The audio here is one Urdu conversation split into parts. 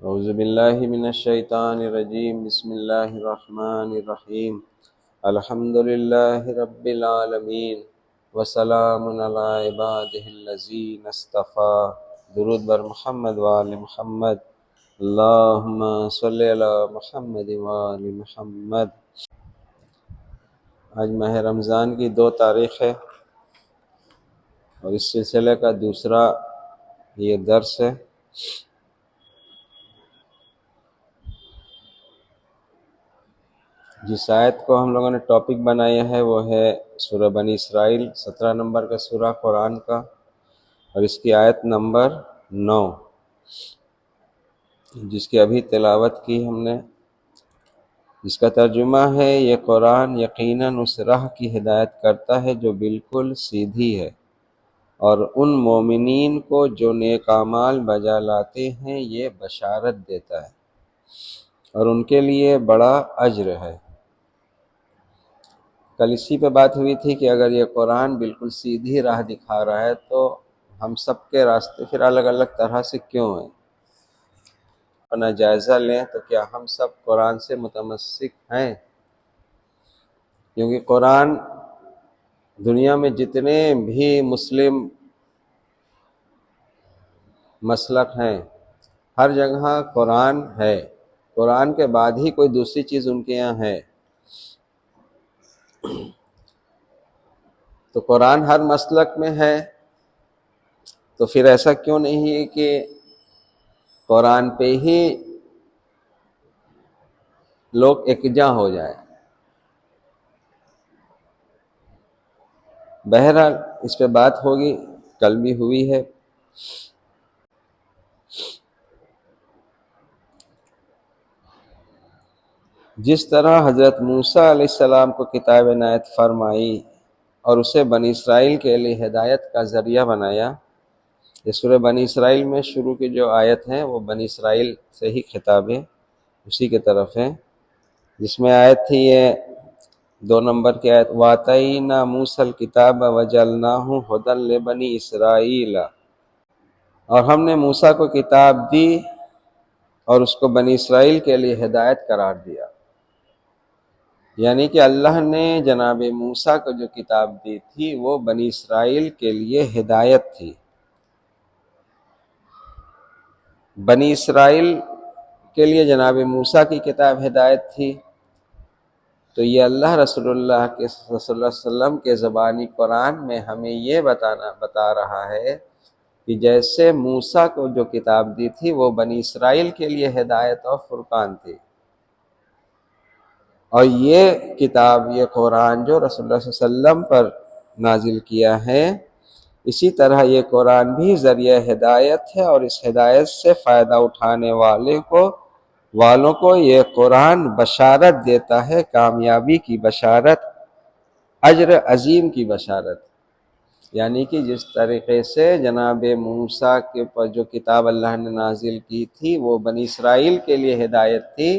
اعوذ باللہ من الشیطان الرجیم بسم اللہ الرحمن الرحیم الحمد للہ رب العالمین وسلام علی عبادہ الذین اصطفیٰ۔ درود بر محمد وآل محمد، اللہم صلی علی محمد وآل محمد۔ آج ماہ رمضان کی 2 تاریخ ہے اور اس سلسلے کا دوسرا یہ درس ہے۔ جس آیت کو ہم لوگوں نے ٹاپک بنایا ہے وہ ہے سورہ بنی اسرائیل، 17 نمبر کا سورہ قرآن کا، اور اس کی آیت نمبر 9، جس کی ابھی تلاوت کی ہم نے، جس کا ترجمہ ہے: یہ قرآن یقیناً اس راہ کی ہدایت کرتا ہے جو بالکل سیدھی ہے، اور ان مومنین کو جو نیک اعمال بجا لاتے ہیں یہ بشارت دیتا ہے، اور ان کے لیے بڑا اجر ہے۔ کل اسی پہ بات ہوئی تھی کہ اگر یہ قرآن بالکل سیدھی راہ دکھا رہا ہے تو ہم سب کے راستے پھر الگ الگ طرح سے کیوں ہیں؟ اپنا جائزہ لیں تو کیا ہم سب قرآن سے متمسک ہیں؟ کیونکہ قرآن دنیا میں جتنے بھی مسلم مسلک ہیں ہر جگہ قرآن ہے، قرآن کے بعد ہی کوئی دوسری چیز ان کے یہاں ہے۔ تو قرآن ہر مسلک میں ہے، تو پھر ایسا کیوں نہیں ہے کہ قرآن پہ ہی لوگ یکجا ہو جائیں؟ بہرحال اس پہ بات ہوگی، کل بھی ہوئی ہے۔ جس طرح حضرت موسیٰ علیہ السلام کو کتاب عنایت فرمائی اور اسے بنی اسرائیل کے لیے ہدایت کا ذریعہ بنایا، یہ سورہ بنی اسرائیل میں شروع کی جو آیت ہیں وہ بنی اسرائیل سے ہی خطاب ہے، اسی کی طرف ہے، جس میں آیت تھی یہ 2 نمبر کی آیت: وَآتَيْنَا مُوسَى الْكِتَابَ وَجَعَلْنَاهُ هُدًى لِبَنِي إِسْرَائِيلَ، اور ہم نے موسیٰ کو کتاب دی اور اس کو بنی اسرائیل کے لیے ہدایت قرار دیا۔ یعنی کہ اللہ نے جناب موسیٰ کو جو کتاب دی تھی وہ بنی اسرائیل کے لیے ہدایت تھی۔ بنی اسرائیل کے لیے جناب موسیٰ کی کتاب ہدایت تھی، تو یہ اللہ رسول اللہ صلی اللہ علیہ وسلم کے زبانی قرآن میں ہمیں یہ بتا رہا ہے کہ جیسے موسیٰ کو جو کتاب دی تھی وہ بنی اسرائیل کے لیے ہدایت اور فرقان تھی، اور یہ کتاب، یہ قرآن جو رسول اللہ صلی اللہ علیہ وسلم پر نازل کیا ہے، اسی طرح یہ قرآن بھی ذریعہ ہدایت ہے، اور اس ہدایت سے فائدہ اٹھانے والوں کو یہ قرآن بشارت دیتا ہے، کامیابی کی بشارت، اجر عظیم کی بشارت۔ یعنی کہ جس طریقے سے جناب موسیٰ کے پر جو کتاب اللہ نے نازل کی تھی وہ بنی اسرائیل کے لیے ہدایت تھی،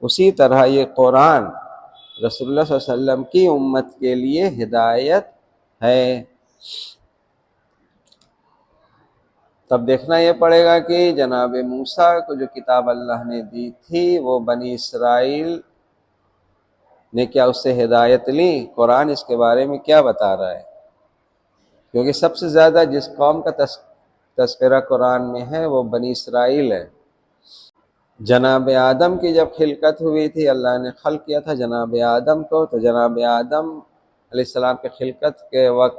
اسی طرح یہ قرآن رسول اللہ صلی اللہ علیہ وسلم کی امت کے لیے ہدایت ہے۔ تب دیکھنا یہ پڑے گا کہ جناب موسیٰ کو جو کتاب اللہ نے دی تھی وہ بنی اسرائیل نے کیا اس سے ہدایت لی؟ قرآن اس کے بارے میں کیا بتا رہا ہے؟ کیونکہ سب سے زیادہ جس قوم کا تذکرہ قرآن میں ہے وہ بنی اسرائیل ہے۔ جناب آدم کی جب خلقت ہوئی تھی، اللہ نے خلق کیا تھا جناب آدم کو، تو جناب آدم علیہ السلام کے خلقت کے وقت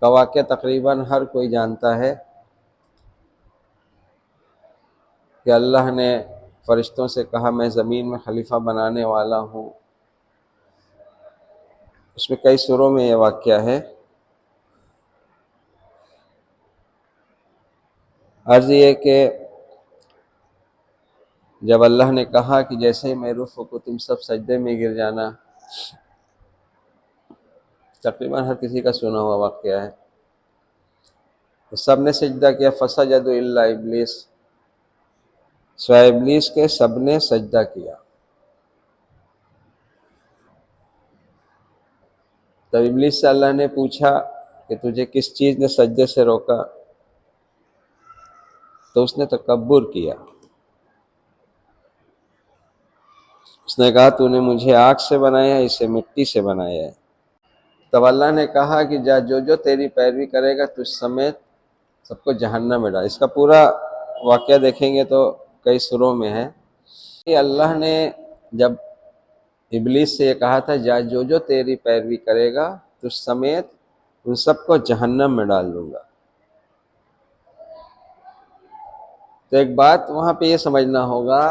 کا واقعہ تقریباً ہر کوئی جانتا ہے کہ اللہ نے فرشتوں سے کہا میں زمین میں خلیفہ بنانے والا ہوں۔ اس میں کئی سوروں میں یہ واقعہ ہے۔ عرض یہ کہ جب اللہ نے کہا کہ جیسے ہی میں روح کو تم سب سجدے میں گر جانا، تقریباً ہر کسی کا سنا ہوا واقعہ ہے، تو سب نے سجدہ کیا، فسجدوا الا ابلیس، سوائے ابلیس کے سب نے سجدہ کیا۔ تب ابلیس سے اللہ نے پوچھا کہ تجھے کس چیز نے سجدے سے روکا؟ تو اس نے تکبر کیا، اس نے کہا تو نے مجھے آگ سے بنایا ہے، اسے مٹی سے بنایا ہے۔ تب اللہ نے کہا کہ جا جو تیری پیروی کرے گا تجھ سمیت سب کو جہنم میں ڈال۔ اس کا پورا واقعہ دیکھیں گے تو کئی سوروں میں ہے کہ اللہ نے جب ابلیس سے یہ کہا تھا جا جو تیری پیروی کرے گا تجھ سمیت ان سب کو جہنم میں ڈال دوں گا۔ تو ایک بات وہاں پہ یہ سمجھنا ہوگا،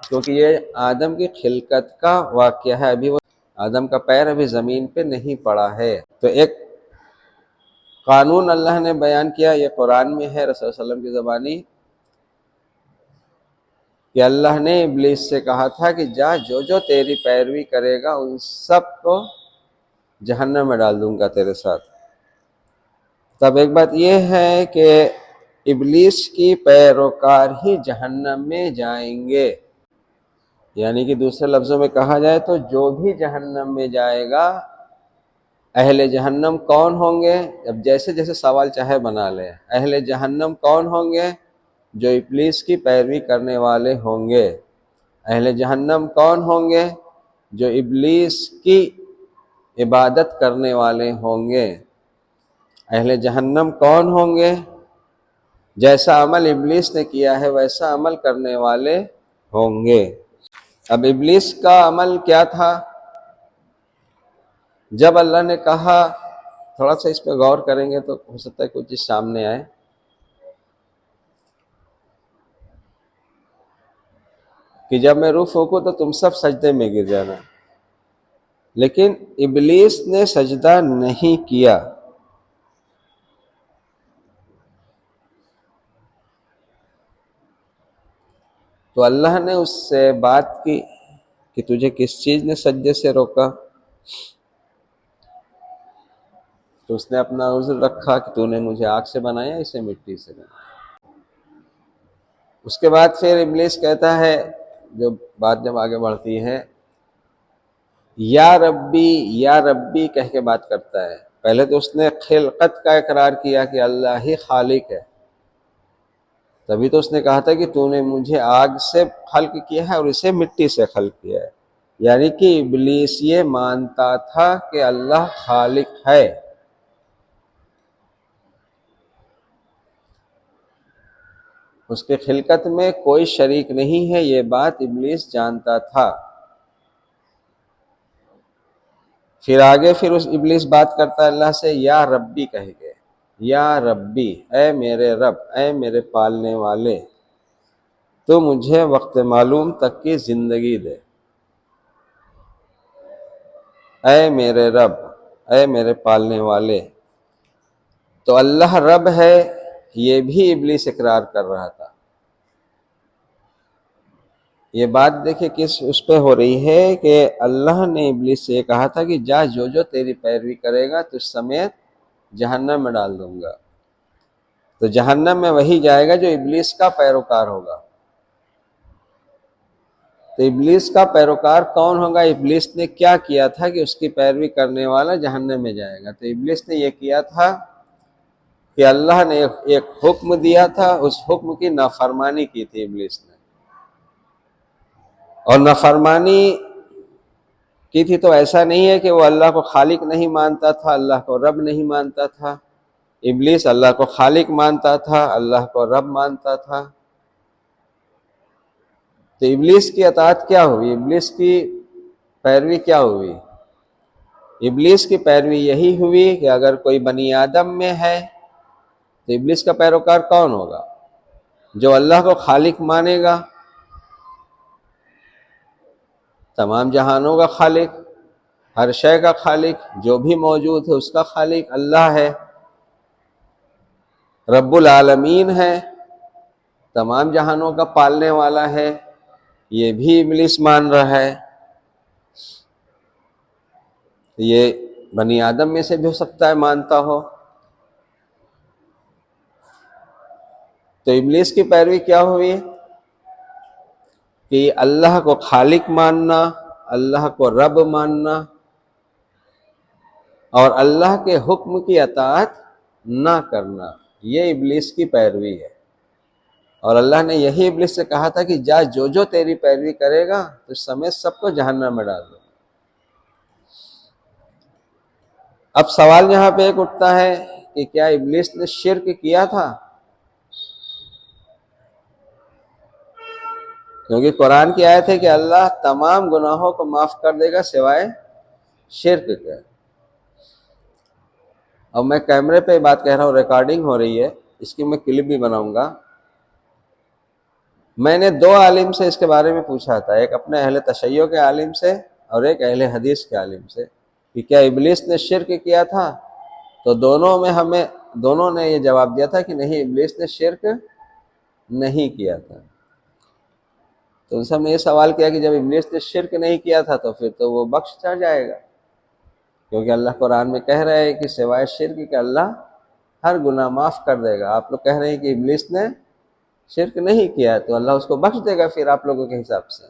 کیونکہ یہ آدم کی خلقت کا واقعہ ہے، ابھی وہ آدم کا پیر ابھی زمین پہ نہیں پڑا ہے۔ تو ایک قانون اللہ نے بیان کیا، یہ قرآن میں ہے رسول صلی اللہ علیہ وسلم کی زبانی، کہ اللہ نے ابلیس سے کہا تھا کہ جا جو تیری پیروی کرے گا ان سب کو جہنم میں ڈال دوں گا تیرے ساتھ۔ تب ایک بات یہ ہے کہ ابلیس کی پیروکار ہی جہنم میں جائیں گے، یعنی کہ دوسرے لفظوں میں کہا جائے تو جو بھی جہنم میں جائے گا، اہل جہنم کون ہوں گے؟ اب جیسے جیسے سوال چاہے بنا لے، اہل جہنم کون ہوں گے؟ جو ابلیس کی پیروی کرنے والے ہوں گے۔ اہل جہنم کون ہوں گے؟ جو ابلیس کی عبادت کرنے والے ہوں گے۔ اہل جہنم کون ہوں گے؟ جیسا عمل ابلیس نے کیا ہے ویسا عمل کرنے والے ہوں گے۔ اب ابلیس کا عمل کیا تھا؟ جب اللہ نے کہا، تھوڑا سا اس پہ غور کریں گے تو ہو سکتا ہے کچھ چیز سامنے آئے، کہ جب میں روح پھونکوں تو تم سب سجدے میں گر جانا، لیکن ابلیس نے سجدہ نہیں کیا۔ تو اللہ نے اس سے بات کی کہ تجھے کس چیز نے سجدے سے روکا؟ تو اس نے اپنا عذر رکھا کہ تو نے مجھے آگ سے بنایا، اسے مٹی سے بنایا۔ اس کے بعد پھر ابلیس کہتا ہے، جو بات جب آگے بڑھتی ہے، یا ربی کہہ کے بات کرتا ہے۔ پہلے تو اس نے خلقت کا اقرار کیا کہ اللہ ہی خالق ہے، تبھی تو اس نے کہا تھا کہ تو نے مجھے آگ سے خلق کیا ہے اور اسے مٹی سے خلق کیا ہے، یعنی کہ ابلیس یہ مانتا تھا کہ اللہ خالق ہے۔ اس کے خلقت میں کوئی شریک نہیں ہے، یہ بات ابلیس جانتا تھا۔ پھر آگے اس ابلیس بات کرتا ہے اللہ سے یا ربی کہہ کے، یا ربی، اے میرے رب، اے میرے پالنے والے، تو مجھے وقت معلوم تک کی زندگی دے۔ اے میرے رب، اے میرے پالنے والے۔ تو اللہ رب ہے، یہ بھی ابلیس اقرار کر رہا تھا۔ یہ بات دیکھیں کس اس پہ ہو رہی ہے کہ اللہ نے ابلیس سے یہ کہا تھا کہ جا جو تیری پیروی کرے گا تجھ سمیت جہنم میں ڈال دوں گا۔ تو جہنم میں وہی جائے گا جو ابلیس کا پیروکار ہوگا۔ تو ابلیس کا پیروکار کون ہوگا؟ ابلیس نے کیا کیا تھا کہ اس کی پیروی کرنے والا جہنم میں جائے گا؟ تو ابلیس نے یہ کیا تھا کہ اللہ نے ایک حکم دیا تھا، اس حکم کی نافرمانی کی تھی ابلیس نے، اور نافرمانی کی تھی تو ایسا نہیں ہے کہ وہ اللہ کو خالق نہیں مانتا تھا، اللہ کو رب نہیں مانتا تھا۔ ابلیس اللہ کو خالق مانتا تھا، اللہ کو رب مانتا تھا۔ تو ابلیس کی اطاعت کیا ہوئی؟ ابلیس کی پیروی کیا ہوئی؟ ابلیس کی پیروی یہی ہوئی کہ اگر کوئی بنی آدم میں ہے تو ابلیس کا پیروکار کون ہوگا؟ جو اللہ کو خالق مانے گا، تمام جہانوں کا خالق، ہر شے کا خالق، جو بھی موجود ہے اس کا خالق اللہ ہے، رب العالمین ہے، تمام جہانوں کا پالنے والا ہے، یہ بھی ابلیس مان رہا ہے۔ یہ بنی آدم میں سے بھی ہو سکتا ہے مانتا ہو۔ تو ابلیس کی پیروی کیا ہوئی کہ اللہ کو خالق ماننا، اللہ کو رب ماننا، اور اللہ کے حکم کی اطاعت نہ کرنا، یہ ابلیس کی پیروی ہے۔ اور اللہ نے یہی ابلیس سے کہا تھا کہ جا جو جو تیری پیروی کرے گا تو سمیت سب کو جہنم میں ڈال دو۔ اب سوال یہاں پہ ایک اٹھتا ہے کہ کیا ابلیس نے شرک کیا تھا؟ کیونکہ قرآن کی آیت ہے کہ اللہ تمام گناہوں کو معاف کر دے گا سوائے شرک کے۔ اب میں کیمرے پہ بات کہہ رہا ہوں، ریکارڈنگ ہو رہی ہے، اس کی میں کلپ بھی بناؤں گا۔ میں نے دو عالم سے اس کے بارے میں پوچھا تھا، ایک اپنے اہل تشیع کے عالم سے اور ایک اہل حدیث کے عالم سے، کہ کیا ابلیس نے شرک کیا تھا؟ تو دونوں نے یہ جواب دیا تھا کہ نہیں، ابلیس نے شرک نہیں کیا تھا۔ تو ان سے ہم نے یہ سوال کیا کہ جب ابلیس نے شرک نہیں کیا تھا تو پھر تو وہ بخشا جائے گا، کیونکہ اللہ قرآن میں کہہ رہے ہیں کہ سوائے شرک کے اللہ ہر گناہ معاف کر دے گا۔ آپ لوگ کہہ رہے ہیں کہ ابلیس نے شرک نہیں کیا تو اللہ اس کو بخش دے گا پھر آپ لوگوں کے حساب سے۔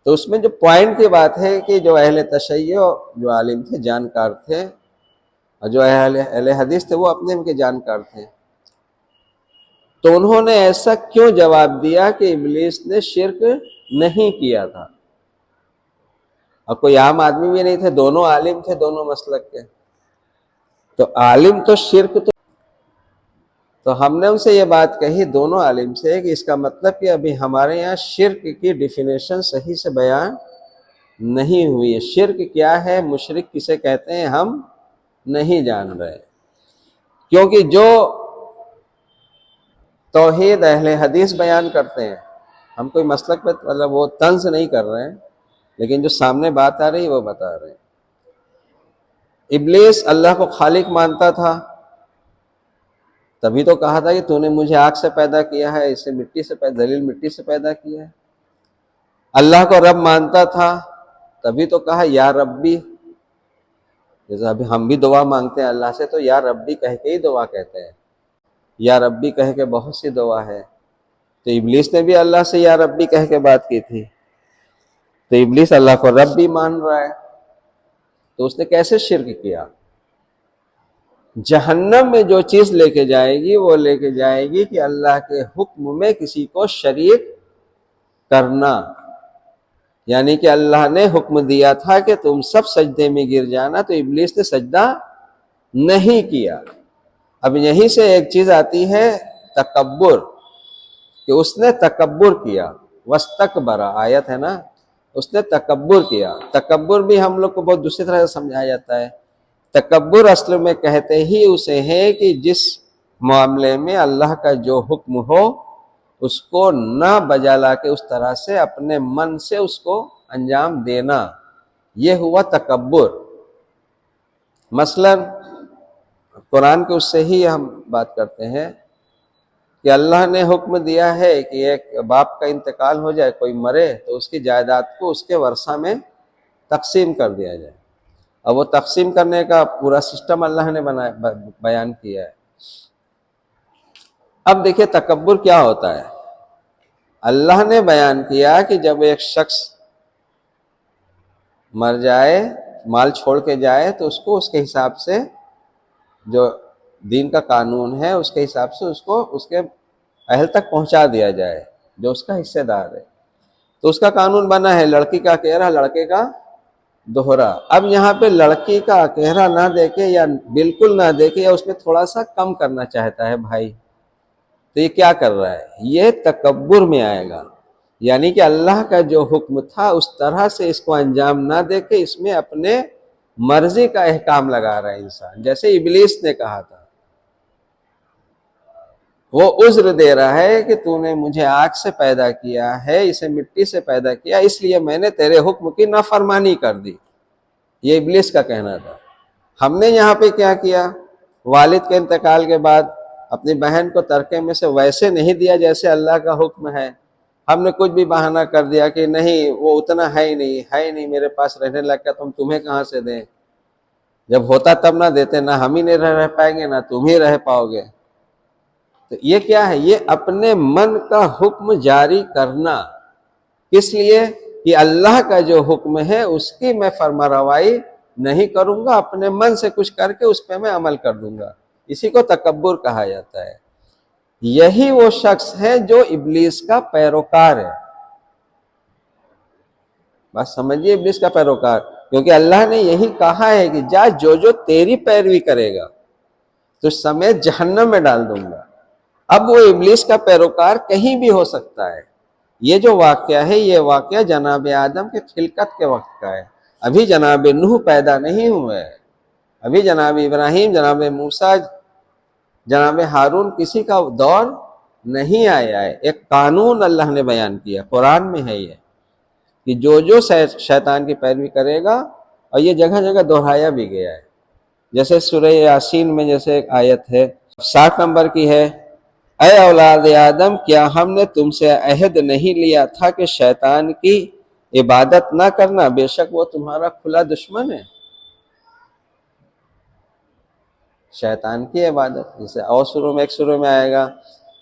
تو اس میں جو پوائنٹ کی بات ہے کہ جو اہل تشیع جو عالم تھے، جانکار تھے، اور جو اہل حدیث تھے وہ اپنے ان کے جانکار تھے، تو انہوں نے ایسا کیوں جواب دیا کہ ابلیس نے شرک نہیں کیا تھا؟ اور کوئی عام آدمی بھی نہیں تھے، دونوں عالم تھے، دونوں مسلک کے۔ تو عالم تو شرک تو ہم نے ان سے یہ بات کہی دونوں عالم سے کہ اس کا مطلب کہ ابھی ہمارے یہاں شرک کی ڈیفینیشن صحیح سے بیان نہیں ہوئی ہے۔ شرک کیا ہے، مشرک کسے کہتے ہیں، ہم نہیں جان رہے، کیونکہ جو توحید اہل حدیث بیان کرتے ہیں، ہم کوئی مسلک پہ مطلب وہ طنز نہیں کر رہے ہیں، لیکن جو سامنے بات آ رہی ہے وہ بتا رہے ہیں۔ ابلیس اللہ کو خالق مانتا تھا، تبھی تو کہا تھا کہ تو نے مجھے آگ سے پیدا کیا ہے، اسے مٹی سے ذلیل مٹی سے پیدا کیا ہے۔ اللہ کو رب مانتا تھا، تبھی تو کہا یا ربی، جیسے ابھی ہم بھی دعا مانگتے ہیں اللہ سے تو یا ربی کہہ کے ہی دعا کہتے ہیں، یا ربی کہہ کے بہت سی دعا ہے۔ تو ابلیس نے بھی اللہ سے یا ربی کہہ کے بات کی تھی، تو ابلیس اللہ کو رب بھی مان رہا ہے، تو اس نے کیسے شرک کیا؟ جہنم میں جو چیز لے کے جائے گی وہ لے کے جائے گی کہ اللہ کے حکم میں کسی کو شریک کرنا، یعنی کہ اللہ نے حکم دیا تھا کہ تم سب سجدے میں گر جانا، تو ابلیس نے سجدہ نہیں کیا۔ اب یہیں سے ایک چیز آتی ہے تکبر، کہ اس نے تکبر کیا، واستکبر آیت ہے نا، اس نے تکبر کیا۔ تکبر بھی ہم لوگ کو بہت دوسری طرح سے سمجھایا جاتا ہے۔ تکبر اصل میں کہتے ہی اسے ہے کہ جس معاملے میں اللہ کا جو حکم ہو اس کو نہ بجا لا کے اس طرح سے اپنے من سے اس کو انجام دینا، یہ ہوا تکبر۔ مثلا قرآن کے اس سے ہی ہم بات کرتے ہیں کہ اللہ نے حکم دیا ہے کہ ایک باپ کا انتقال ہو جائے، کوئی مرے تو اس کی جائیداد کو اس کے ورثہ میں تقسیم کر دیا جائے، اور وہ تقسیم کرنے کا پورا سسٹم اللہ نے بیان کیا ہے۔ اب دیکھیں تکبر کیا ہوتا ہے۔ اللہ نے بیان کیا کہ جب ایک شخص مر جائے، مال چھوڑ کے جائے، تو اس کو اس کے حساب سے جو دین کا قانون ہے اس کے حساب سے اس کو اس کے اہل تک پہنچا دیا جائے جو اس کا حصے دار ہے۔ تو اس کا قانون بنا ہے لڑکی کا اکیرا، لڑکے کا دوہرا۔ اب یہاں پہ لڑکی کا اکیرا نہ دے کے یا بالکل نہ دے کے یا اس میں تھوڑا سا کم کرنا چاہتا ہے بھائی، تو یہ کیا کر رہا ہے؟ یہ تکبر میں آئے گا، یعنی کہ اللہ کا جو حکم تھا اس طرح سے اس کو انجام نہ دے کے اس میں اپنے مرضی کا احکام لگا رہا ہے انسان، جیسے ابلیس نے کہا تھا۔ وہ عذر دے رہا ہے کہ تو نے مجھے آگ سے پیدا کیا ہے، اسے مٹی سے پیدا کیا، اس لیے میں نے تیرے حکم کی نافرمانی کر دی، یہ ابلیس کا کہنا تھا۔ ہم نے یہاں پہ کیا کیا؟ والد کے انتقال کے بعد اپنی بہن کو ترکے میں سے ویسے نہیں دیا جیسے اللہ کا حکم ہے، ہم نے کچھ بھی بہانہ کر دیا کہ نہیں وہ اتنا ہے ہی نہیں میرے پاس رہنے لگا، تم تمہیں کہاں سے دیں، جب ہوتا تب نہ دیتے، نہ ہم ہی نہیں رہ پائیں گے نہ تم ہی رہ پاؤ گے۔ تو یہ کیا ہے؟ یہ اپنے من کا حکم جاری کرنا، اس لیے کہ اللہ کا جو حکم ہے اس کی میں فرما روائی نہیں کروں گا، اپنے من سے کچھ کر کے اس پہ میں عمل کر دوں گا۔ اسی کو تکبر کہا جاتا ہے۔ یہی وہ شخص ہے جو ابلیس کا پیروکار ہے۔ بس سمجھیے، ابلیس کا پیروکار، کیونکہ اللہ نے یہی کہا ہے کہ جا جو تیری پیروی کرے گا تو سمیت جہنم میں ڈال دوں گا۔ اب وہ ابلیس کا پیروکار کہیں بھی ہو سکتا ہے۔ یہ جو واقعہ ہے، یہ واقعہ جناب آدم کے خلقت کے وقت کا ہے۔ ابھی جناب نوح پیدا نہیں ہوئے، ابھی جناب ابراہیم، جناب موسیٰ، جناب ہارون کسی کا دور نہیں آیا ہے۔ ایک قانون اللہ نے بیان کیا، قرآن میں ہے یہ، کہ جو شیطان کی پیروی کرے گا، اور یہ جگہ جگہ دہرایا بھی گیا ہے۔ جیسے سورہ یاسین میں جیسے ایک آیت ہے 60 نمبر کی ہے، اے اولاد آدم، کیا ہم نے تم سے عہد نہیں لیا تھا کہ شیطان کی عبادت نہ کرنا، بے شک وہ تمہارا کھلا دشمن ہے۔ شیطان کی عبادت، جیسے اور ایک سورہ میں آئے گا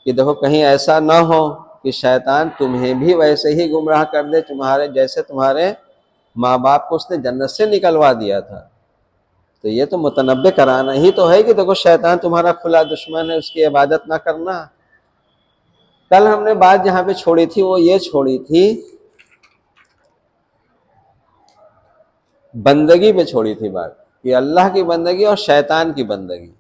کہ دیکھو کہیں ایسا نہ ہو کہ شیطان تمہیں بھی ویسے ہی گمراہ کر دے تمہارے جیسے تمہارے ماں باپ کو اس نے جنت سے نکلوا دیا تھا۔ تو یہ تو متنبع کرانا ہی تو ہے کہ دیکھو شیطان تمہارا کھلا دشمن ہے، اس کی عبادت نہ کرنا۔ کل ہم نے بات جہاں پہ چھوڑی تھی وہ یہ چھوڑی تھی، بندگی پہ چھوڑی تھی بات، کہ اللہ کی بندگی اور شیطان کی بندگی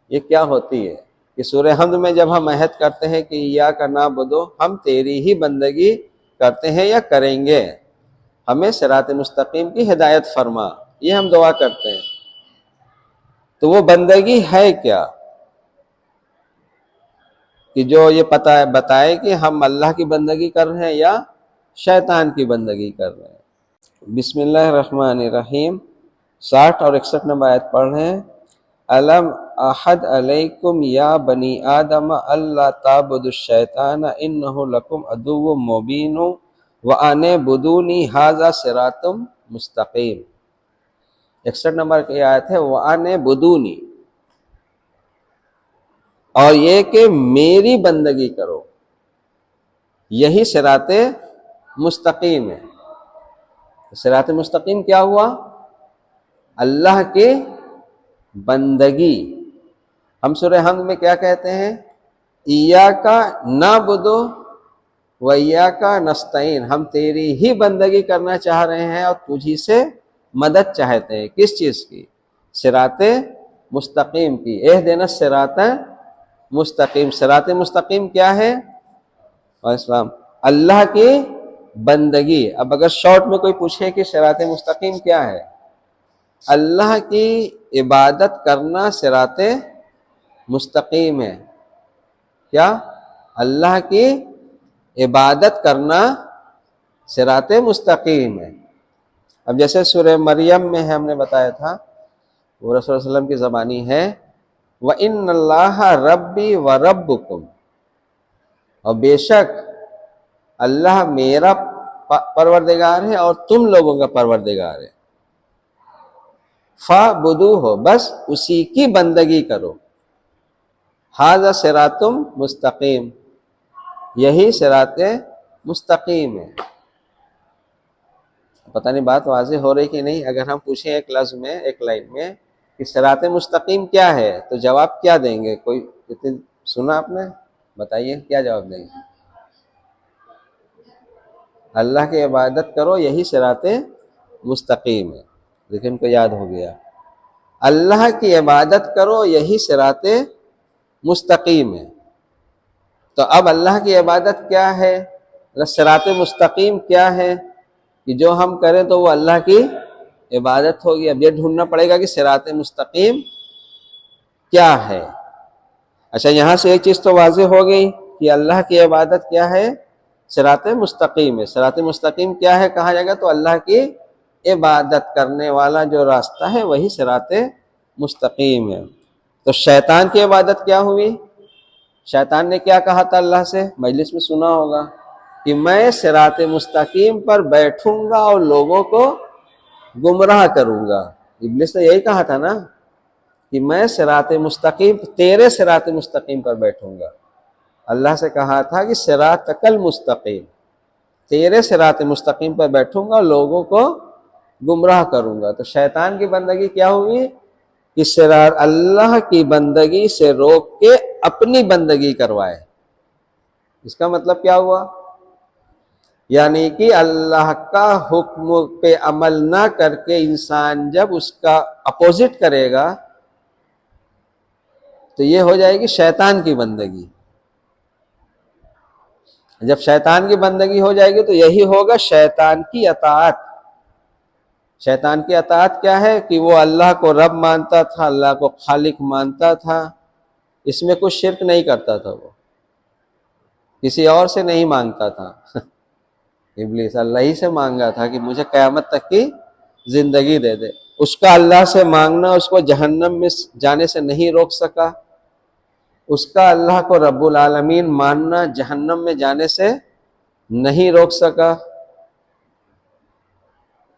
یہ کیا ہوتی ہے۔ کہ سورہ حمد میں جب ہم عہد کرتے ہیں کہ ایاک نعبد، ہم تیری ہی بندگی کرتے ہیں یا کریں گے، ہمیں صراط مستقیم کی ہدایت فرما، یہ ہم دعا کرتے ہیں۔ تو وہ بندگی ہے کیا کہ جو یہ بتائے کہ ہم اللہ کی بندگی کر رہے ہیں یا شیطان کی بندگی کر رہے ہیں۔ بسم اللہ الرحمن الرحیم، 60 اور 61 نمبر آیت پڑھ رہے ہیں۔ الم احد علیکم یا بنی آدم اللہ تعبدوا الشیطان انہ لکم عدو مبین وان اعبدونی ھذا صراط مستقیم۔ 61 نمبر کی آیت ہے وان اعبدونی، اور یہ کہ میری بندگی کرو، یہی صراط مستقیم ہے۔ صراط مستقیم کیا ہوا؟ اللہ کی بندگی۔ ہم سورہ حمد میں کیا کہتے ہیں؟ ایاک نعبد و ایاک نستعین، ہم تیری ہی بندگی کرنا چاہ رہے ہیں اور تجھی سے مدد چاہتے ہیں۔ کس چیز کی؟ صراط مستقیم کی۔ اہدنا الصراط مستقیم۔ صراط مستقیم کیا ہے؟ اسلام اللہ کی بندگی۔ اب اگر شارٹ میں کوئی پوچھے کہ صراط مستقیم کیا ہے، اللہ کی عبادت کرنا صراط مستقیم ہے۔ کیا؟ اللہ کی عبادت کرنا صراط مستقیم ہے۔ اب جیسے سورہ مریم میں ہم نے بتایا تھا، وہ رسول اللہ علیہ وسلم کی زبانی ہے، وَإِنَّ اللَّهَ رَبِّي وَرَبُّكُمْ، اور بے شک اللہ میرا پروردگار ہے اور تم لوگوں کا پروردگار ہے۔ فَاعْبُدُوهُ، بس اسی کی بندگی کرو۔ ھذا صراط مستقیم، یہی صراط مستقیم ہے۔ پتہ نہیں بات واضح ہو رہی کہ نہیں؟ اگر ہم پوچھیں ایک لفظ میں، ایک لائن میں کہ صراط مستقیم کیا ہے، تو جواب کیا دیں گے؟ کوئی سنا آپ نے؟ بتائیے کیا جواب دیں گے؟ اللہ کی عبادت کرو، یہی صراط مستقیم ہے۔ لیکن ان کو یاد ہو گیا، اللہ کی عبادت کرو یہی صراط مستقیم ہے۔ تو اب اللہ کی عبادت کیا ہے، صراط مستقیم کیا ہے کہ جو ہم کریں تو وہ اللہ کی عبادت ہوگی۔ اب یہ ڈھونڈنا پڑے گا کہ صراط مستقیم کیا ہے۔ اچھا، یہاں سے ایک چیز تو واضح ہو گئی کہ اللہ کی عبادت کیا ہے، صراط مستقیم ہے۔ صراط مستقیم کیا ہے کہا جائے گا تو اللہ کی عبادت کرنے والا جو راستہ ہے وہی صراط مستقیم ہے۔ تو شیطان کی عبادت کیا ہوئی؟ شیطان نے کیا کہا تھا اللہ سے؟ مجلس میں سنا ہوگا کہ میں صراط مستقیم پر بیٹھوں گا اور لوگوں کو گمراہ کروں گا۔ ابلیس نے یہی کہا تھا نا کہ میں صراط مستقیم، تیرے صراط مستقیم پر بیٹھوں گا۔ اللہ سے کہا تھا کہ صراطک المستقیم، تیرے صراط مستقیم پر بیٹھوں گا اور لوگوں کو گمراہ کروں گا۔ تو شیطان کی بندگی کیا ہوئی؟ کہ صراط اللہ کی بندگی سے روک کے اپنی بندگی کروائے۔ اس کا مطلب کیا ہوا؟ یعنی کہ اللہ کا حکم پہ عمل نہ کر کے انسان جب اس کا اپوزٹ کرے گا تو یہ ہو جائے گی شیطان کی بندگی۔ جب شیطان کی بندگی ہو جائے گی تو یہی ہوگا شیطان کی اطاعت۔ شیطان کی اطاعت کیا ہے؟ کہ وہ اللہ کو رب مانتا تھا، اللہ کو خالق مانتا تھا، اس میں کچھ شرک نہیں کرتا تھا، وہ کسی اور سے نہیں مانگتا تھا۔ ابلیس اللہ ہی سے مانگا تھا کہ مجھے قیامت تک کی زندگی دے دے۔ اس کا اللہ سے مانگنا اس کو جہنم میں جانے سے نہیں روک سکا، اس کا اللہ کو رب العالمین ماننا جہنم میں جانے سے نہیں روک سکا۔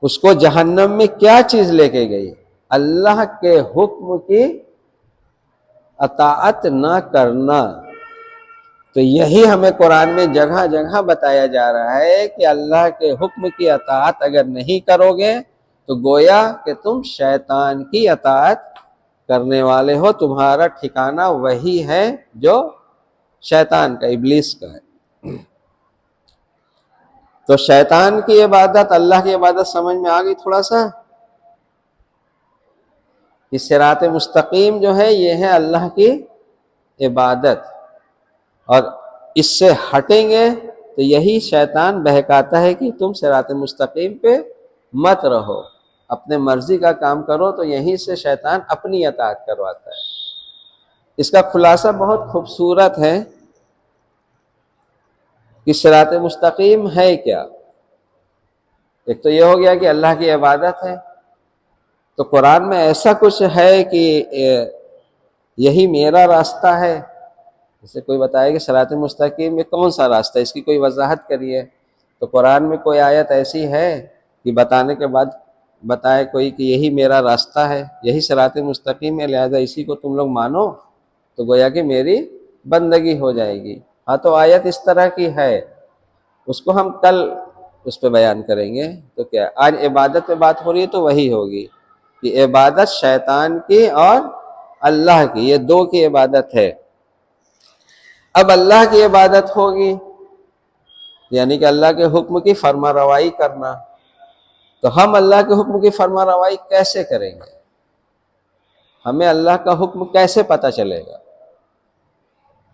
اس کو جہنم میں کیا چیز لے کے گئی؟ اللہ کے حکم کی اطاعت نہ کرنا۔ تو یہی ہمیں قرآن میں جگہ جگہ بتایا جا رہا ہے کہ اللہ کے حکم کی اطاعت اگر نہیں کرو گے تو گویا کہ تم شیطان کی اطاعت کرنے والے ہو، تمہارا ٹھکانہ وہی ہے جو شیطان کا، ابلیس کا ہے۔ تو شیطان کی عبادت، اللہ کی عبادت سمجھ میں آ گئی تھوڑا سا؟ کہ صراط مستقیم جو ہے یہ ہے اللہ کی عبادت، اور اس سے ہٹیں گے تو یہی شیطان بہکاتا ہے کہ تم صراط مستقیم پہ مت رہو، اپنے مرضی کا کام کرو، تو یہیں سے شیطان اپنی اطاعت کرواتا ہے۔ اس کا خلاصہ بہت خوبصورت ہے کہ صراط مستقیم ہے کیا؟ ایک تو یہ ہو گیا کہ اللہ کی عبادت ہے، تو قرآن میں ایسا کچھ ہے کہ یہی میرا راستہ ہے؟ جیسے کوئی بتائے کہ صراط مستقیم میں کون سا راستہ ہے، اس کی کوئی وضاحت کریے، تو قرآن میں کوئی آیت ایسی ہے کہ بتانے کے بعد بتائے کوئی کہ یہی میرا راستہ ہے، یہی صراط مستقیم ہے، لہذا اسی کو تم لوگ مانو تو گویا کہ میری بندگی ہو جائے گی؟ ہاں، تو آیت اس طرح کی ہے، اس کو ہم کل اس پہ بیان کریں گے۔ تو کیا آج عبادت پہ بات ہو رہی ہے تو وہی ہوگی کہ عبادت شیطان کی اور اللہ کی، یہ دو کی عبادت ہے۔ اب اللہ کی عبادت ہوگی یعنی کہ اللہ کے حکم کی فرما روائی کرنا، تو ہم اللہ کے حکم کی فرما روائی کیسے کریں گے؟ ہمیں اللہ کا حکم کیسے پتہ چلے گا؟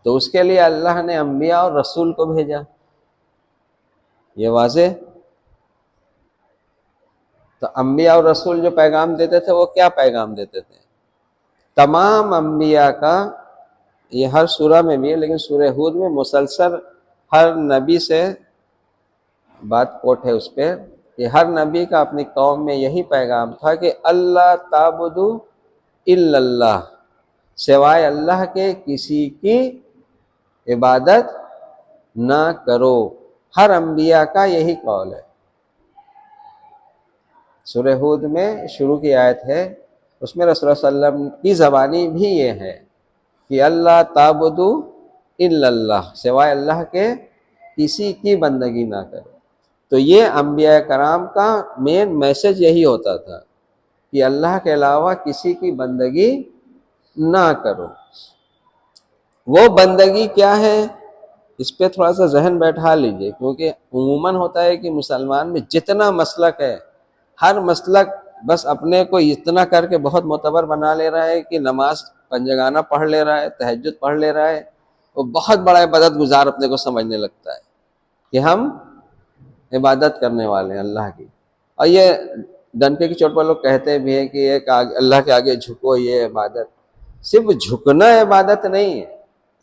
تو اس کے لیے اللہ نے انبیاء اور رسول کو بھیجا، یہ واضح۔ تو انبیاء اور رسول جو پیغام دیتے تھے وہ کیا پیغام دیتے تھے؟ تمام انبیاء کا، یہ ہر سورہ میں بھی ہے لیکن سورہ ہود میں مسلسل ہر نبی سے بات کوٹ ہے اس پہ کہ ہر نبی کا اپنی قوم میں یہی پیغام تھا کہ اللہ تعبدو الا اللہ، سوائے اللہ کے کسی کی عبادت نہ کرو۔ ہر انبیاء کا یہی قول ہے۔ سورہ ہود میں شروع کی آیت ہے، اس میں رسول اللہ صلی اللہ علیہ وسلم کی زبانی بھی یہ ہے کہ اللہ تعبدو الا اللہ، سوائے اللہ کے کسی کی بندگی نہ کرو۔ تو یہ انبیاء کرام کا مین میسج یہی ہوتا تھا کہ اللہ کے علاوہ کسی کی بندگی نہ کرو۔ وہ بندگی کیا ہے؟ اس پہ تھوڑا سا ذہن بیٹھا لیجئے، کیونکہ عموماً ہوتا ہے کہ مسلمان میں جتنا مسلک ہے، ہر مسلک بس اپنے کو اتنا کر کے بہت معتبر بنا لے رہا ہے کہ نماز پنجگانہ پڑھ لے رہا ہے، تہجد پڑھ لے رہا ہے، وہ بہت بڑا عبادت گزار اپنے کو سمجھنے لگتا ہے کہ ہم عبادت کرنے والے ہیں اللہ کی۔ اور یہ ڈنکے کی چوٹ پر لوگ کہتے بھی ہیں کہ ایک اللہ کے آگے جھکو، یہ عبادت۔ صرف جھکنا عبادت نہیں ہے،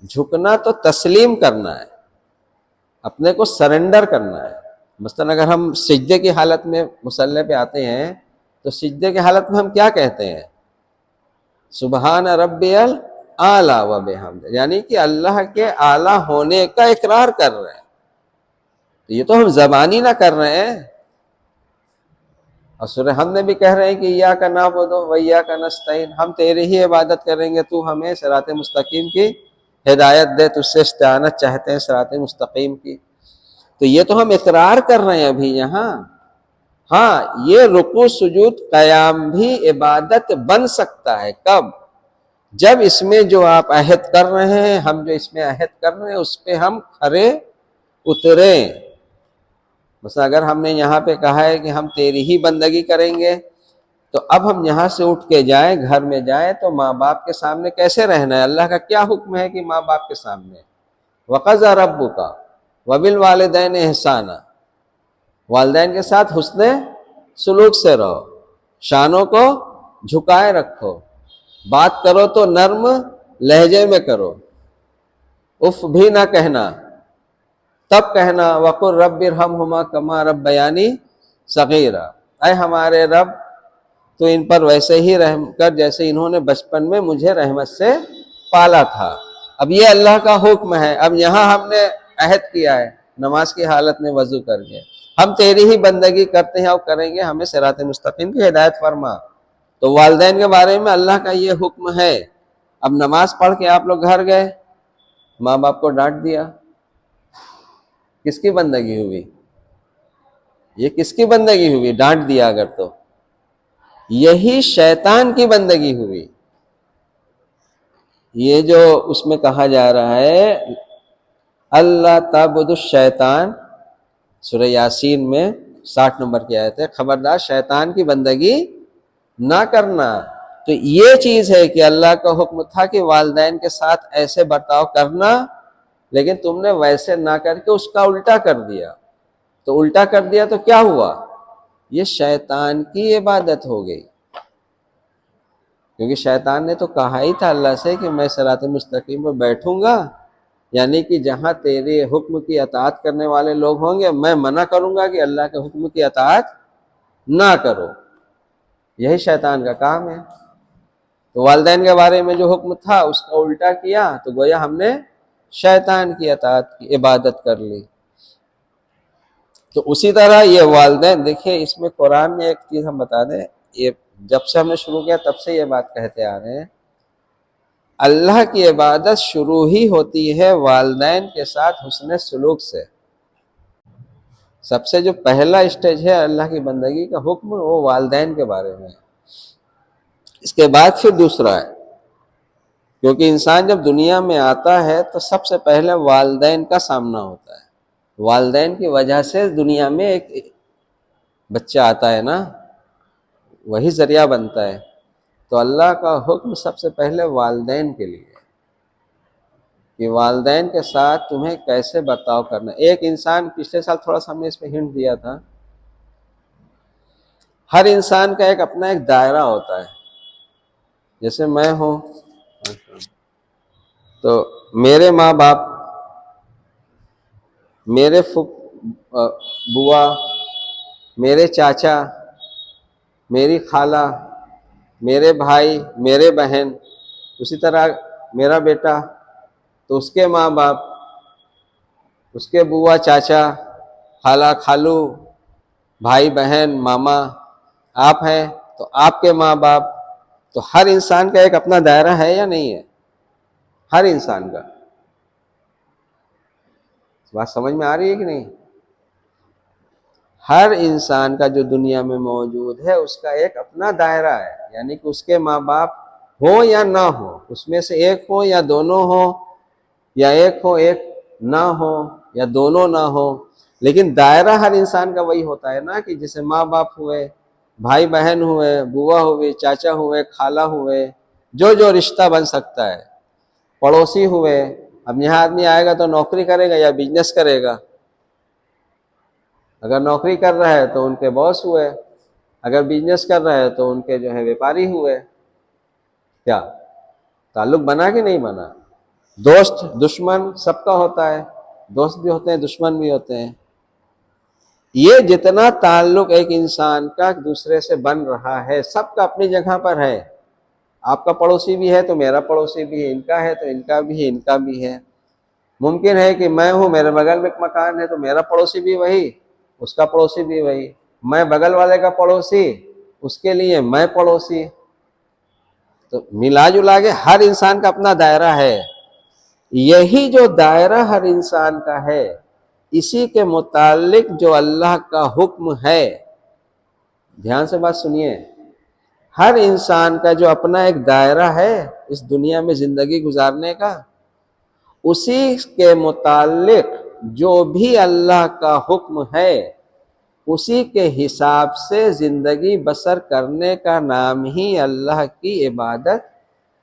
جھکنا تو تسلیم کرنا ہے، اپنے کو سرنڈر کرنا ہے۔ مثلا اگر ہم سجدے کی حالت میں مصلی پہ آتے ہیں تو سجدے کی حالت میں ہم کیا کہتے ہیں؟ سبحان ربی الاعلی و بحمدہ، یعنی کہ اللہ کے اعلیٰ ہونے کا اقرار کر رہے ہیں۔ تو یہ تو ہم زبانی نہ کر رہے ہیں، اور سورہ حمد میں بھی کہہ رہے ہیں کہ ایاک نعبد و ایاک نستعین، ہم تیری ہی عبادت کریں گے، تو ہمیں صراط مستقیم کی ہدایت دے، تجھ سے استعانت چاہتے ہیں صراط مستقیم کی۔ تو یہ تو ہم اقرار کر رہے ہیں ابھی یہاں، ہاں یہ رکوع سجود قیام بھی عبادت بن سکتا ہے، کب؟ جب اس میں جو آپ عہد کر رہے ہیں، ہم جو اس میں عہد کر رہے ہیں اس پہ ہم کھرے اتریں۔ مثلا اگر ہم نے یہاں پہ کہا ہے کہ ہم تیری ہی بندگی کریں گے، تو اب ہم یہاں سے اٹھ کے جائیں، گھر میں جائیں، تو ماں باپ کے سامنے کیسے رہنا ہے؟ اللہ کا کیا حکم ہے کہ ماں باپ کے سامنے وَقَضَىٰ رَبُّكَ وَبِالْوَالِدَيْنِ إِحْسَانًا، والدین کے ساتھ حسن سلوک سے رہو، شانوں کو جھکائے رکھو، بات کرو تو نرم لہجے میں کرو، اف بھی نہ کہنا، تب کہنا وَقُلْ رَبِّ ارْحَمْهُمَا كَمَا رَبَّيَانِي صَغِيرًا، اے ہمارے رب تو ان پر ویسے ہی رحم کر جیسے انہوں نے بچپن میں مجھے رحمت سے پالا تھا۔ اب یہ اللہ کا حکم ہے۔ اب یہاں ہم نے عہد کیا ہے نماز کی حالت میں وضو کر کے، ہم تیری ہی بندگی کرتے ہیں اور کریں گے، ہمیں صراط مستقیم کی ہدایت فرما۔ تو والدین کے بارے میں اللہ کا یہ حکم ہے۔ اب نماز پڑھ کے آپ لوگ گھر گئے، ماں باپ کو ڈانٹ دیا، کس کی بندگی ہوئی؟ یہ کس کی بندگی ہوئی؟ ڈانٹ دیا اگر تو یہی شیطان کی بندگی ہوئی۔ یہ جو اس میں کہا جا رہا ہے اللہ تعبد الشیطان، سورہ یاسین میں 60 نمبر کی آیت ہے، خبردار شیطان کی بندگی نہ کرنا۔ تو یہ چیز ہے کہ اللہ کا حکم تھا کہ والدین کے ساتھ ایسے برتاؤ کرنا، لیکن تم نے ویسے نہ کر کے اس کا الٹا کر دیا۔ تو الٹا کر دیا تو کیا ہوا؟ یہ شیطان کی عبادت ہو گئی، کیونکہ شیطان نے تو کہا ہی تھا اللہ سے کہ میں صراط مستقیم پر بیٹھوں گا، یعنی کہ جہاں تیرے حکم کی اطاعت کرنے والے لوگ ہوں گے میں منع کروں گا کہ اللہ کے حکم کی اطاعت نہ کرو۔ یہی شیطان کا کام ہے۔ تو والدین کے بارے میں جو حکم تھا اس کا الٹا کیا تو گویا ہم نے شیطان کی اطاعت کی عبادت کر لی۔ تو اسی طرح یہ والدین، دیکھیے اس میں قرآن میں ایک چیز ہم بتا دیں، یہ جب سے ہم نے شروع کیا تب سے یہ بات کہتے آ رہے ہیں، اللہ کی عبادت شروع ہی ہوتی ہے والدین کے ساتھ حسن سلوک سے۔ سب سے جو پہلا اسٹیج ہے اللہ کی بندگی کا حکم وہ والدین کے بارے میں ہے، اس کے بعد پھر دوسرا ہے، کیونکہ انسان جب دنیا میں آتا ہے تو سب سے پہلے والدین کا سامنا ہوتا ہے۔ والدین کی وجہ سے دنیا میں ایک بچہ آتا ہے نا، وہی ذریعہ بنتا ہے۔ تو اللہ کا حکم سب سے پہلے والدین کے لیے ہے کہ والدین کے ساتھ تمہیں کیسے برتاؤ کرنا۔ ایک انسان، پچھلے سال تھوڑا سا ہم نے اس پہ ہنٹ دیا تھا، ہر انسان کا ایک اپنا ایک دائرہ ہوتا ہے۔ جیسے میں ہوں تو میرے ماں باپ، میرے بوا، میرے چاچا، میری خالہ، میرے بھائی، میرے بہن، اسی طرح میرا بیٹا تو اس کے ماں باپ، اس کے بوا چاچا، خالہ خالو، بھائی بہن، ماما، آپ ہیں تو آپ کے ماں باپ۔ تو ہر انسان کا ایک اپنا دائرہ ہے یا نہیں ہے؟ ہر انسان کا۔ بات سمجھ میں آ رہی ہے کہ نہیں؟ ہر انسان کا جو دنیا میں موجود ہے اس کا ایک اپنا دائرہ ہے، یعنی کہ اس کے ماں باپ ہو یا نہ ہو، اس میں سے ایک ہو یا دونوں ہو، یا ایک ہو ایک نہ ہو، یا دونوں نہ ہو، لیکن دائرہ ہر انسان کا وہی ہوتا ہے نا، کہ جیسے ماں باپ ہوئے، بھائی بہن ہوئے، بوا ہوئے، چاچا ہوئے، خالہ ہوئے، جو رشتہ بن سکتا ہے، پڑوسی ہوئے۔ اب یہاں آدمی آئے گا تو نوکری کرے گا یا بزنس کرے گا؟ اگر نوکری کر رہا ہے تو ان کے باس ہوئے، اگر بزنس کر رہا ہے تو ان کے جو ہے ویپاری ہوئے۔ کیا تعلق بنا کہ نہیں بنا؟ دوست دشمن سب کا ہوتا ہے، دوست بھی ہوتے ہیں دشمن بھی ہوتے ہیں۔ یہ جتنا تعلق ایک انسان کا دوسرے سے بن رہا ہے سب کا اپنی جگہ پر ہے۔ آپ کا پڑوسی بھی ہے تو میرا پڑوسی بھی ہے، ان کا ہے تو ان کا بھی ہے، ان کا بھی ہے۔ ممکن ہے کہ میں ہوں، میرے بغل میں ایک مکان ہے تو میرا پڑوسی بھی وہی، اس کا پڑوسی بھی وہی، میں بغل والے کا پڑوسی، اس کے لیے میں پڑوسی۔ تو ملا جلا کے ہر انسان کا اپنا دائرہ ہے۔ یہی جو دائرہ ہر انسان کا ہے، اسی کے متعلق جو اللہ کا حکم ہے دھیان سے بات سنیے، ہر انسان کا جو اپنا ایک دائرہ ہے اس دنیا میں زندگی گزارنے کا، اسی کے متعلق جو بھی اللہ کا حکم ہے اسی کے حساب سے زندگی بسر کرنے کا نام ہی اللہ کی عبادت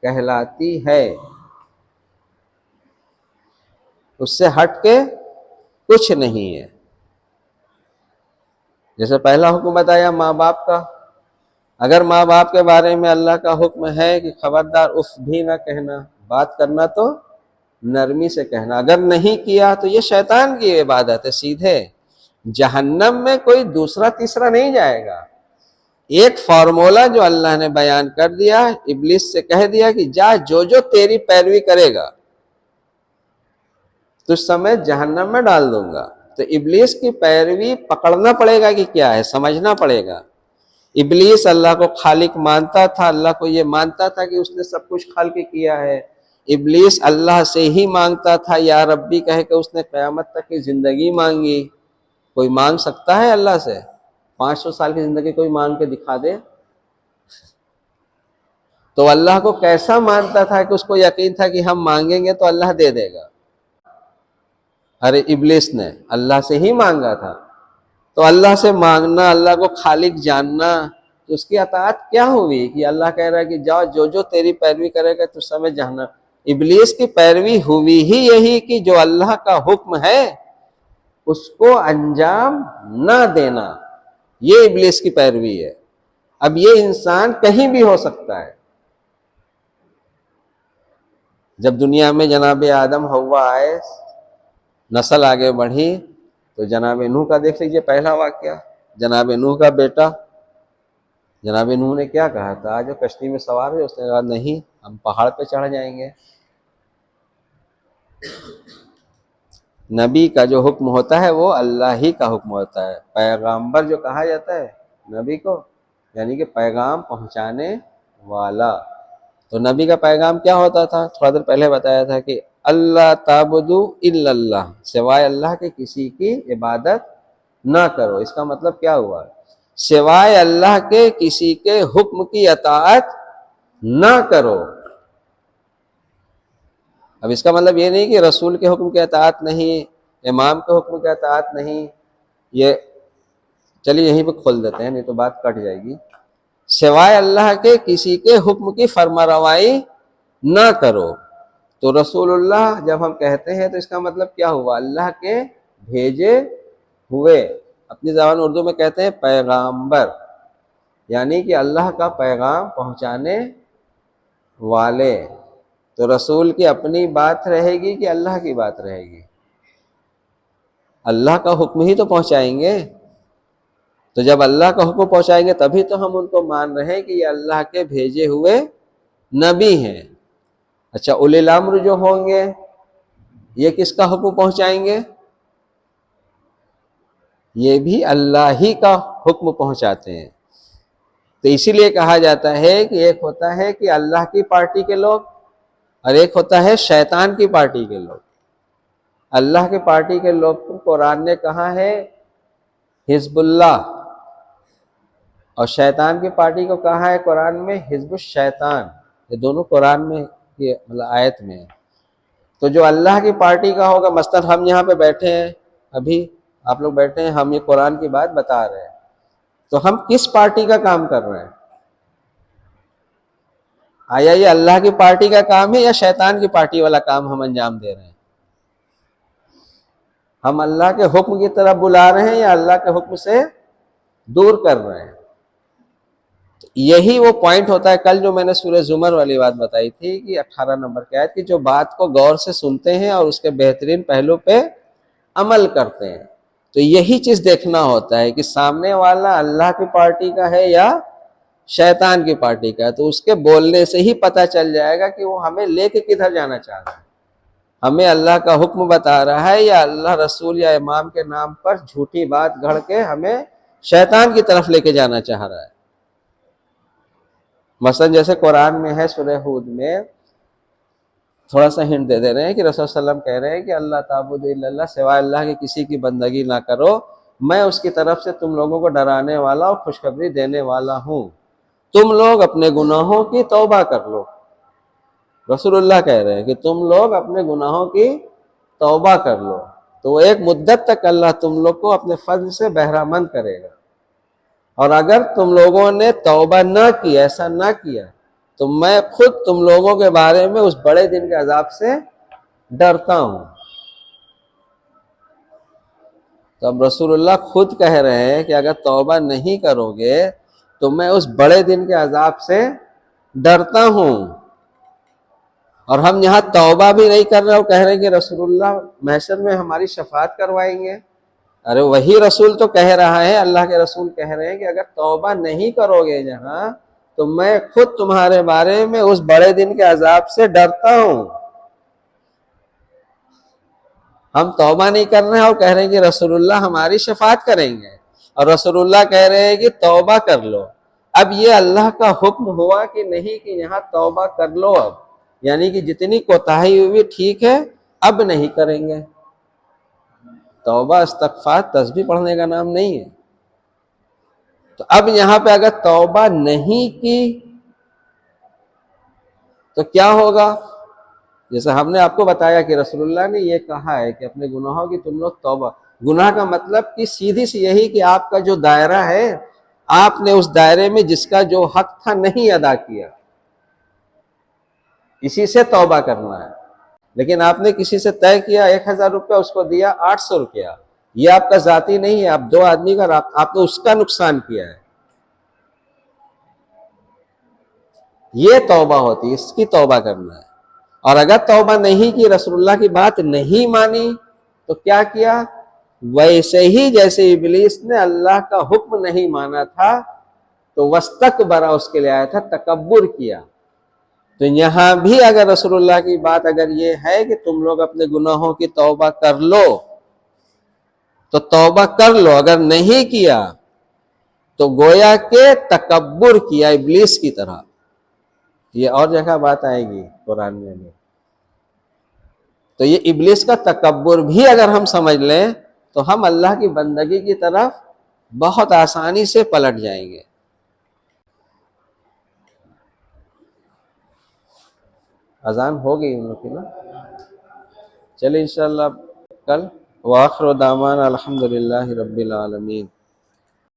کہلاتی ہے۔ اس سے ہٹ کے کچھ نہیں ہے۔ جیسے پہلا حکم بتایا ماں باپ کا، اگر ماں باپ کے بارے میں اللہ کا حکم ہے کہ خبردار اف بھی نہ کہنا، بات کرنا تو نرمی سے کہنا، اگر نہیں کیا تو یہ شیطان کی عبادت ہے، سیدھے جہنم میں کوئی دوسرا تیسرا نہیں جائے گا۔ ایک فارمولا جو اللہ نے بیان کر دیا، ابلیس سے کہہ دیا کہ جا جو تیری پیروی کرے گا تو سمیت جہنم میں ڈال دوں گا۔ تو ابلیس کی پیروی پکڑنا پڑے گا کہ کیا ہے، سمجھنا پڑے گا۔ ابلیس اللہ کو خالق مانتا تھا، اللہ کو یہ مانتا تھا کہ اس نے سب کچھ خلق کیا ہے۔ ابلیس اللہ سے ہی مانگتا تھا، یا ربی کہہ کے اس نے قیامت تک کی زندگی مانگی۔ کوئی مانگ سکتا ہے اللہ سے؟ 500 سال کی زندگی کوئی مانگ کے دکھا دے؟ تو اللہ کو کیسا مانتا تھا کہ اس کو یقین تھا کہ ہم مانگیں گے تو اللہ دے دے گا۔ ارے ابلیس نے اللہ سے ہی مانگا تھا، تو اللہ سے مانگنا، اللہ کو خالق جاننا، تو اس کی اطاعت کیا ہوئی کہ اللہ کہہ رہا ہے کہ جاؤ جو تیری پیروی کرے گا تو سمجھ جہنم۔ ابلیس کی پیروی ہوئی ہی یہی کہ جو اللہ کا حکم ہے اس کو انجام نہ دینا، یہ ابلیس کی پیروی ہے۔ اب یہ انسان کہیں بھی ہو سکتا ہے۔ جب دنیا میں جناب آدم حوا آئے، نسل آگے بڑھی، تو جناب نوح کا دیکھ لیجئے پہلا واقعہ۔ جناب نوح کا بیٹا، جناب نوح نے کیا کہا تھا؟ جو کشتی میں سوار ہوئے، اس نے کہا نہیں، ہم پہاڑ پہ چڑھ جائیں گے۔ نبی کا جو حکم ہوتا ہے وہ اللہ ہی کا حکم ہوتا ہے۔ پیغامبر جو کہا جاتا ہے نبی کو، یعنی کہ پیغام پہنچانے والا۔ تو نبی کا پیغام کیا ہوتا تھا؟ تھوڑا دیر پہلے بتایا تھا کہ اللہ تعبدوا الا اللہ، سوائے اللہ کے کسی کی عبادت نہ کرو۔ اس کا مطلب کیا ہوا؟ سوائے اللہ کے کسی کے حکم کی اطاعت نہ کرو۔ اب اس کا مطلب یہ نہیں کہ رسول کے حکم کی اطاعت نہیں، امام کے حکم کی اطاعت نہیں۔ یہ چلیے یہیں پہ کھول دیتے ہیں، نہیں تو بات کٹ جائے گی۔ سوائے اللہ کے کسی کے حکم کی فرمانروائی نہ کرو۔ تو رسول اللہ جب ہم کہتے ہیں تو اس کا مطلب کیا ہوا؟ اللہ کے بھیجے ہوئے، اپنی زبان اردو میں کہتے ہیں پیغامبر، یعنی کہ اللہ کا پیغام پہنچانے والے۔ تو رسول کی اپنی بات رہے گی کہ اللہ کی بات رہے گی؟ اللہ کا حکم ہی تو پہنچائیں گے۔ تو جب اللہ کا حکم پہنچائیں گے تبھی تو ہم ان کو مان رہے ہیں کہ یہ اللہ کے بھیجے ہوئے نبی ہیں۔ اچھا، اولی الامر جو ہوں گے یہ کس کا حکم پہنچائیں گے؟ یہ بھی اللہ ہی کا حکم پہنچاتے ہیں۔ تو اسی لیے کہا جاتا ہے کہ ایک ہوتا ہے کہ اللہ کی پارٹی کے لوگ، اور ایک ہوتا ہے شیطان کی پارٹی کے لوگ۔ اللہ کی پارٹی کے لوگ کو قرآن نے کہا ہے حزب اللہ، اور شیطان کی پارٹی کو کہا ہے قرآن میں حزب الشیطان۔ یہ دونوں قرآن میں یہ مطلب آیت میں ہے۔ تو جو اللہ کی پارٹی کا ہوگا، مثلا ہم یہاں پہ بیٹھے ہیں، ابھی آپ لوگ بیٹھے ہیں، ہم یہ قرآن کی بات بتا رہے ہیں، تو ہم کس پارٹی کا کام کر رہے ہیں؟ آیا یہ اللہ کی پارٹی کا کام ہے یا شیطان کی پارٹی والا کام ہم انجام دے رہے ہیں؟ ہم اللہ کے حکم کی طرف بلا رہے ہیں یا اللہ کے حکم سے دور کر رہے ہیں؟ یہی وہ پوائنٹ ہوتا ہے۔ کل جو میں نے سورہ زمر والی بات بتائی تھی کہ 18 نمبر کی آیت، کہ جو بات کو غور سے سنتے ہیں اور اس کے بہترین پہلو پہ عمل کرتے ہیں، تو یہی چیز دیکھنا ہوتا ہے کہ سامنے والا اللہ کی پارٹی کا ہے یا شیطان کی پارٹی کا ہے۔ تو اس کے بولنے سے ہی پتہ چل جائے گا کہ وہ ہمیں لے کے کدھر جانا چاہ رہا ہے، ہمیں اللہ کا حکم بتا رہا ہے یا اللہ رسول یا امام کے نام پر جھوٹی بات گھڑ کے ہمیں شیطان کی طرف لے کے جانا چاہ رہا ہے۔ مثلا جیسے قرآن میں ہے سورہ ہود میں، تھوڑا سا ہنٹ دے رہے ہیں کہ رسول صلی اللہ علیہ وسلم کہہ رہے ہیں کہ اللہ تعبد الا اللہ، سوائے اللہ کے کسی کی بندگی نہ کرو۔ میں اس کی طرف سے تم لوگوں کو ڈرانے والا اور خوشخبری دینے والا ہوں، تم لوگ اپنے گناہوں کی توبہ کر لو۔ رسول اللہ کہہ رہے ہیں کہ تم لوگ اپنے گناہوں کی توبہ کر لو، تو وہ ایک مدت تک اللہ تم لوگ کو اپنے فضل سے بہرہ مند کرے گا، اور اگر تم لوگوں نے توبہ نہ کی، ایسا نہ کیا، تو میں خود تم لوگوں کے بارے میں اس بڑے دن کے عذاب سے ڈرتا ہوں۔ تو اب رسول اللہ خود کہہ رہے ہیں کہ اگر توبہ نہیں کرو گے تو میں اس بڑے دن کے عذاب سے ڈرتا ہوں۔ اور ہم یہاں توبہ بھی نہیں کر رہے اور کہہ رہے ہیں کہ رسول اللہ محشر میں ہماری شفاعت کروائیں گے۔ ارے وہی رسول تو کہہ رہا ہے، اللہ کے رسول کہہ رہے ہیں کہ اگر توبہ نہیں کرو گے جہاں، تو میں خود تمہارے بارے میں اس بڑے دن کے عذاب سے ڈرتا ہوں۔ ہم توبہ نہیں کر رہے ہیں اور کہہ رہے ہیں کہ رسول اللہ ہماری شفاعت کریں گے، اور رسول اللہ کہہ رہے ہیں کہ توبہ کر لو۔ اب یہ اللہ کا حکم ہوا کہ نہیں کہ یہاں توبہ کر لو، اب یعنی کہ جتنی کوتاہی ہوئی ٹھیک ہے، اب نہیں کریں گے۔ توبہ استغفار تسبیح پڑھنے کا نام نہیں ہے۔ تو اب یہاں پہ اگر توبہ نہیں کی تو کیا ہوگا؟ جیسے ہم نے آپ کو بتایا کہ رسول اللہ نے یہ کہا ہے کہ اپنے گناہوں کی تم لوگ توبہ، گناہ کا مطلب کہ سیدھی سی یہی کہ آپ کا جو دائرہ ہے، آپ نے اس دائرے میں جس کا جو حق تھا نہیں ادا کیا، اسی سے توبہ کرنا ہے۔ لیکن آپ نے کسی سے طے کیا 1000 روپیہ، اس کو دیا 800 روپیہ، یہ آپ کا ذاتی نہیں ہے، آپ دو آدمی کا، آپ نے اس کا نقصان کیا ہے، یہ توبہ ہوتی ہے، اس کی توبہ کرنا ہے۔ اور اگر توبہ نہیں کی، رسول اللہ کی بات نہیں مانی، تو کیا کیا؟ ویسے ہی جیسے ابلیس نے اللہ کا حکم نہیں مانا تھا تو واستکبر، اس کے لیے آیا تھا تکبر کیا۔ تو یہاں بھی اگر رسول اللہ کی بات اگر یہ ہے کہ تم لوگ اپنے گناہوں کی توبہ کر لو، تو توبہ کر لو، اگر نہیں کیا تو گویا کہ تکبر کیا ابلیس کی طرح۔ یہ اور جگہ بات آئے گی قرآن میں بھی۔ تو یہ ابلیس کا تکبر بھی اگر ہم سمجھ لیں تو ہم اللہ کی بندگی کی طرف بہت آسانی سے پلٹ جائیں گے۔ اذان ہو گئی ان لوگ کی نا؟ چلے انشاءاللہ کل، وآخر دعوانا الحمدللہ رب العالمین۔